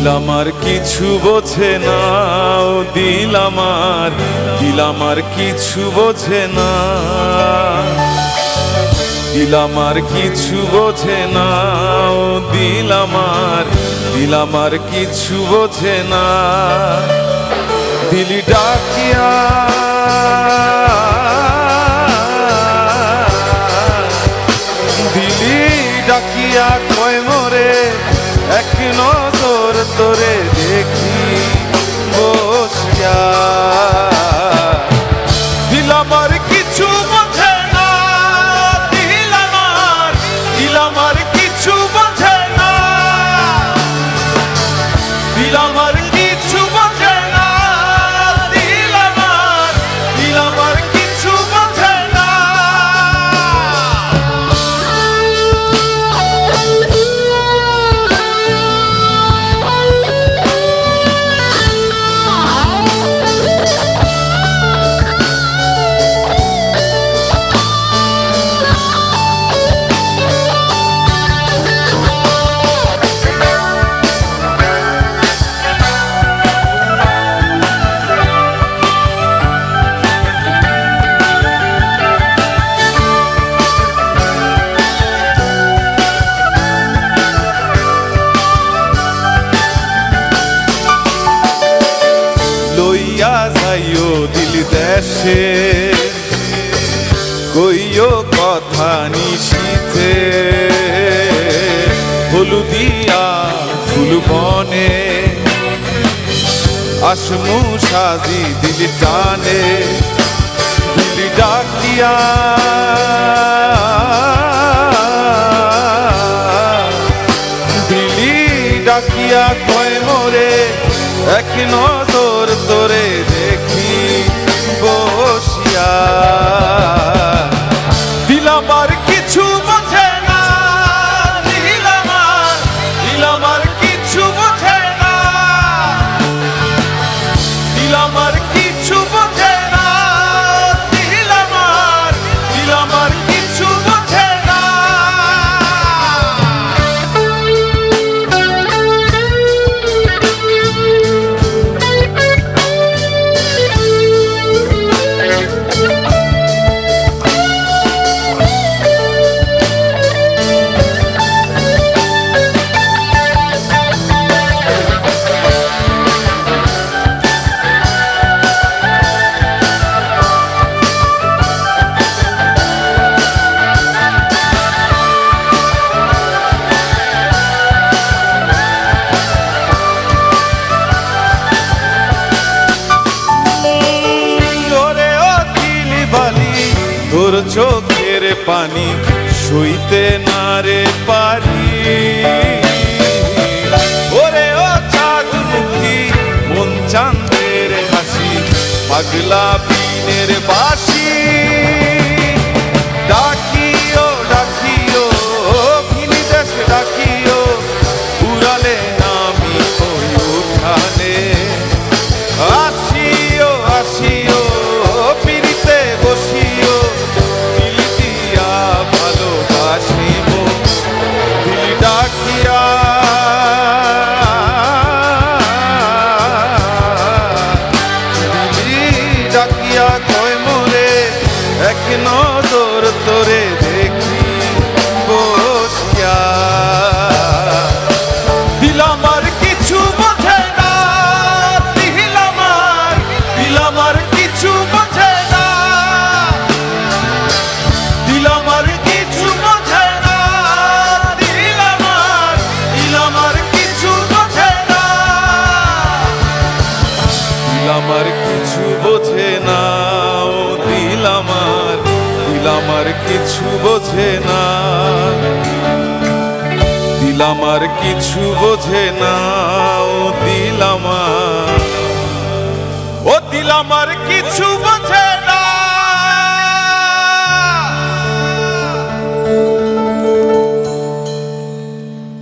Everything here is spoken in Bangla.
দিল আমার কিছু বোঝে না, ও দিল আমার কিছু বোঝে না, দিল আমার কিছু বোঝে না, ও দিল আমার কিছু বোঝে না। দিলি ডাকিয়া ডাকিয়া কয় মোরে এক নজর তোরে দেখি বসিয়া। দিল আমার কিছু বোঝে না, দিল আমার কিছু বোঝে না, দিল আমার কিছু বোঝে না, দিল আমার কিছু বোঝে না। লইয়া যাইও দিল দেশে, কইও কথা নিশীথে, হলুদিয়া ফুল বনে আসমু সাজি দিল টানে। দিল ডাকিয়া ডাকিয়া কয় মোরে এক নজর তোরে দেখি বসিয়া। দিল আমার কিছু বোঝে না, দিল আমার কিছু বোঝে না, দিল আমার কিছু বোঝে না, দিল আমার কিছু বোঝে না। তোর চোখের পানি সইতে না রে পারি, ওরে ও চাঁদমুখী মন চাঁদের হাসি, পাগলা বিনের বাসি। ডাকিও ডাকিও ভিনি দেশ ডাকিও, উড়ালে নামি ওই উঠানে। আসিও আসিও পিড়িতে বসিও, দিল দিয়া ভালোবাসিব। দিল ডাকিয়া ডাকিয়া কয় মোরে এক নজর তোরে দেখি বসিয়া। দিল আমার কিছু বোঝে না, দিল আমার কিছু বোঝে না, দিল আমার কিছু বোঝে না, দিল আমার কিছু বোঝে না, দিল আমার কিছু বোঝে না, ও দিল আমার কিছু বোঝে না, দিল আমার কিছু বোঝে না, ও দিল আমার কিছু বোঝে না।